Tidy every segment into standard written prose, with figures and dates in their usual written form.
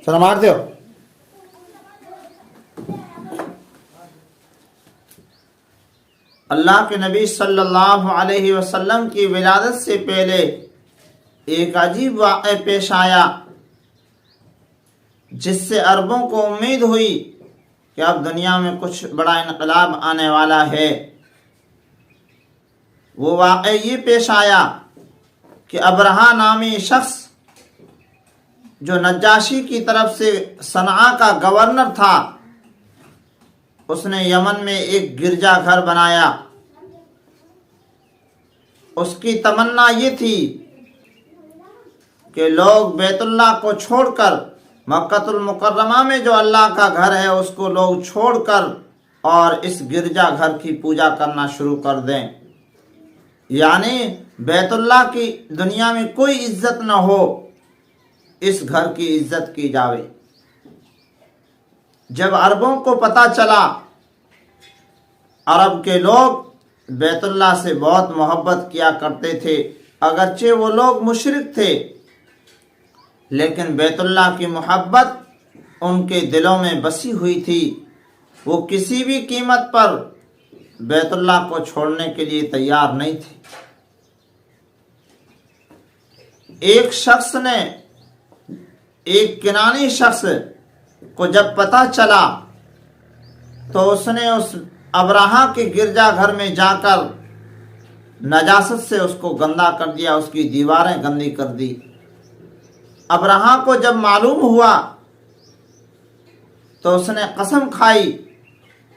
چلو مار دیو. اللہ کے نبی صلی اللہ علیہ وسلم کی ولادت سے پہلے ایک عجیب واقعہ پیش آیا جس سے عربوں کو امید ہوئی کہ اب دنیا میں کچھ بڑا انقلاب آنے والا ہے. وہ واقعہ یہ پیش آیا کہ ابرہہ نامی شخص جو نجاشی کی طرف سے صنعاء کا گورنر تھا، اس نے یمن میں ایک گرجا گھر بنایا. اس کی تمنا یہ تھی کہ لوگ بیت اللہ کو چھوڑ کر مکہ المکرمہ میں جو اللہ کا گھر ہے اس کو لوگ چھوڑ کر اور اس گرجا گھر کی پوجا کرنا شروع کر دیں، یعنی بیت اللہ کی دنیا میں کوئی عزت نہ ہو، اس گھر کی عزت کی جاوے. جب عربوں کو پتہ چلا، عرب کے لوگ بیت اللہ سے بہت محبت کیا کرتے تھے، اگرچہ وہ لوگ مشرک تھے لیکن بیت اللہ کی محبت ان کے دلوں میں بسی ہوئی تھی. وہ کسی بھی قیمت پر بیت اللہ کو چھوڑنے کے لیے تیار نہیں تھے. ایک کنانی شخص کو جب پتہ چلا تو اس نے اس ابرہہ کے گرجا گھر میں جا کر نجاست سے اس کو گندا کر دیا، اس کی دیواریں گندی کر دی. ابرہہ کو جب معلوم ہوا تو اس نے قسم کھائی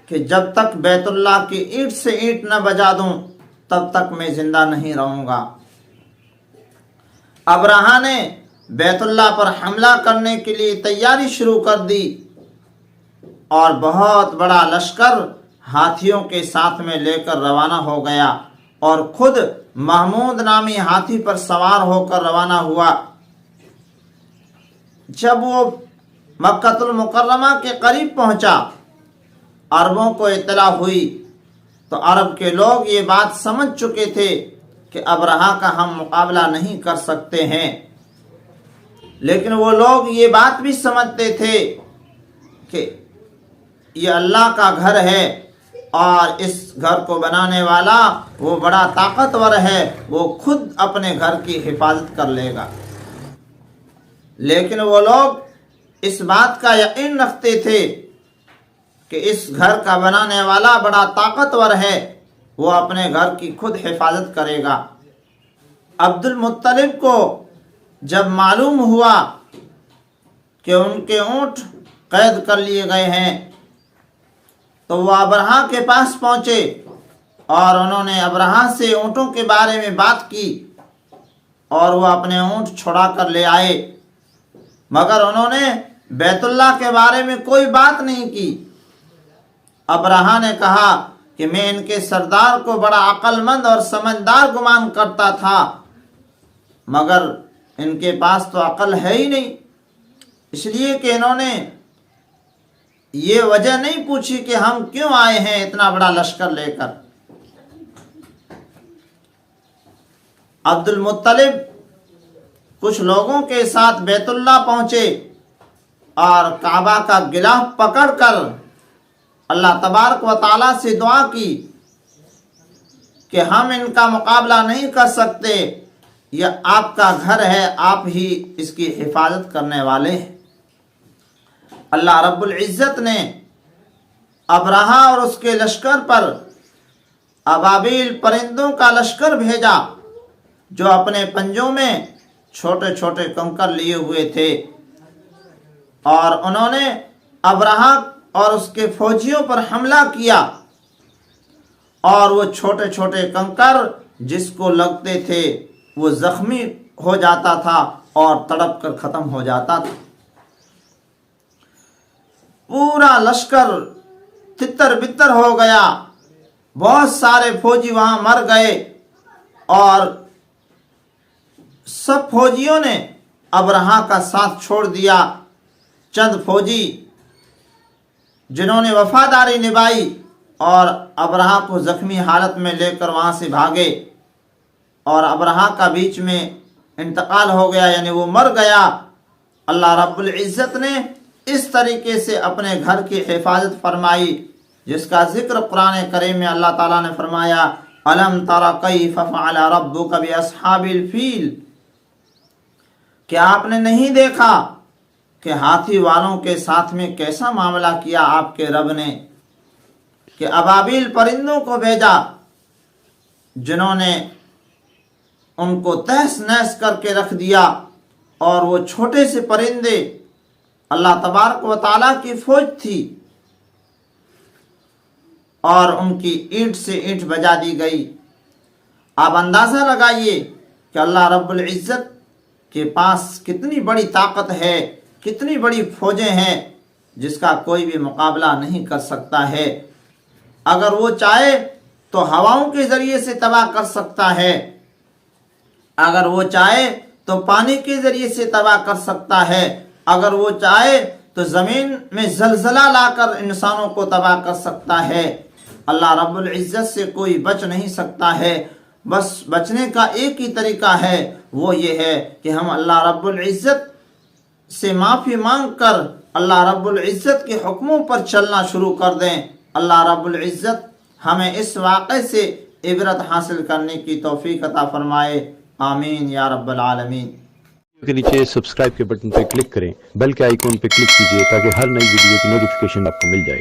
کہ جب تک بیت اللہ کی اینٹ سے اینٹ نہ بجا دوں تب تک میں زندہ نہیں رہوں گا. ابرہہ نے بیت اللہ پر حملہ کرنے کے لیے تیاری شروع کر دی اور بہت بڑا لشکر ہاتھیوں کے ساتھ میں لے کر روانہ ہو گیا اور خود محمود نامی ہاتھی پر سوار ہو کر روانہ ہوا. جب وہ مکہ المکرمہ کے قریب پہنچا، عربوں کو اطلاع ہوئی تو عرب کے لوگ یہ بات سمجھ چکے تھے کہ ابرہہ کا ہم مقابلہ نہیں کر سکتے ہیں، لیکن وہ لوگ یہ بات بھی سمجھتے تھے کہ یہ اللہ کا گھر ہے اور اس گھر کو بنانے والا وہ بڑا طاقتور ہے، وہ خود اپنے گھر کی حفاظت کر لے گا. لیکن وہ لوگ اس بات کا یقین رکھتے تھے کہ اس گھر کا بنانے والا بڑا طاقتور ہے، وہ اپنے گھر کی خود حفاظت کرے گا. عبد المطلب کو جب معلوم ہوا کہ ان کے اونٹ قید کر لیے گئے ہیں تو وہ ابرہہ کے پاس پہنچے اور انہوں نے ابرہہ سے اونٹوں کے بارے میں بات کی اور وہ اپنے اونٹ چھڑا کر لے آئے، مگر انہوں نے بیت اللہ کے بارے میں کوئی بات نہیں کی. ابرہہ نے کہا کہ میں ان کے سردار کو بڑا عقل مند اور سمجھدار گمان کرتا تھا، مگر ان کے پاس تو عقل ہے ہی نہیں، اس لیے کہ انہوں نے یہ وجہ نہیں پوچھی کہ ہم کیوں آئے ہیں اتنا بڑا لشکر لے کر. عبد المطلب کچھ لوگوں کے ساتھ بیت اللہ پہنچے اور کعبہ کا غلاف پکڑ کر اللہ تبارک و تعالیٰ سے دعا کی کہ ہم ان کا مقابلہ نہیں کر سکتے، یہ آپ کا گھر ہے، آپ ہی اس کی حفاظت کرنے والے ہیں. اللہ رب العزت نے ابرہہ اور اس کے لشکر پر ابابیل پرندوں کا لشکر بھیجا جو اپنے پنجوں میں چھوٹے چھوٹے کنکر لیے ہوئے تھے، اور انہوں نے ابرہہ اور اس کے فوجیوں پر حملہ کیا، اور وہ چھوٹے چھوٹے کنکر جس کو لگتے تھے وہ زخمی ہو جاتا تھا اور تڑپ کر ختم ہو جاتا تھا. پورا لشکر تتر بتر ہو گیا، بہت سارے فوجی وہاں مر گئے اور سب فوجیوں نے ابرہہ کا ساتھ چھوڑ دیا. چند فوجی جنہوں نے وفاداری نبھائی اور ابرہہ کو زخمی حالت میں لے کر وہاں سے بھاگے، اور ابرہہ کا بیچ میں انتقال ہو گیا، یعنی وہ مر گیا. اللہ رب العزت نے اس طریقے سے اپنے گھر کی حفاظت فرمائی، جس کا ذکر قرآن کریم میں اللہ تعالیٰ نے فرمایا الم تر کیف فعل ربک باصحاب الفیل، کیا آپ نے نہیں دیکھا کہ ہاتھی والوں کے ساتھ میں کیسا معاملہ کیا آپ کے رب نے، کہ ابابیل پرندوں کو بھیجا جنہوں نے ان کو تہس نہس کر کے رکھ دیا، اور وہ چھوٹے سے پرندے اللہ تبارک و تعالیٰ کی فوج تھی، اور ان کی اینٹ سے اینٹ بجا دی گئی۔ آپ اندازہ لگائیے کہ اللہ رب العزت کے پاس کتنی بڑی طاقت ہے، کتنی بڑی فوجیں ہیں، جس کا کوئی بھی مقابلہ نہیں کر سکتا ہے۔ اگر وہ چاہے تو ہواؤں کے ذریعے سے تباہ کر سکتا ہے، اگر وہ چاہے تو پانی کے ذریعے سے تباہ کر سکتا ہے، اگر وہ چاہے تو زمین میں زلزلہ لا کر انسانوں کو تباہ کر سکتا ہے۔ اللہ رب العزت سے کوئی بچ نہیں سکتا ہے۔ بس بچنے کا ایک ہی طریقہ ہے، وہ یہ ہے کہ ہم اللہ رب العزت سے معافی مانگ کر اللہ رب العزت کے حکموں پر چلنا شروع کر دیں۔ اللہ رب العزت ہمیں اس واقعے سے عبرت حاصل کرنے کی توفیق عطا فرمائے، آمین یا رب العالمین۔ کے نیچے سبسکرائب کے بٹن پہ کلک کریں، بیل کے آئیکن پہ کلک کیجئے تاکہ ہر نئی ویڈیو کی نوٹیفیکیشن آپ کو مل جائے۔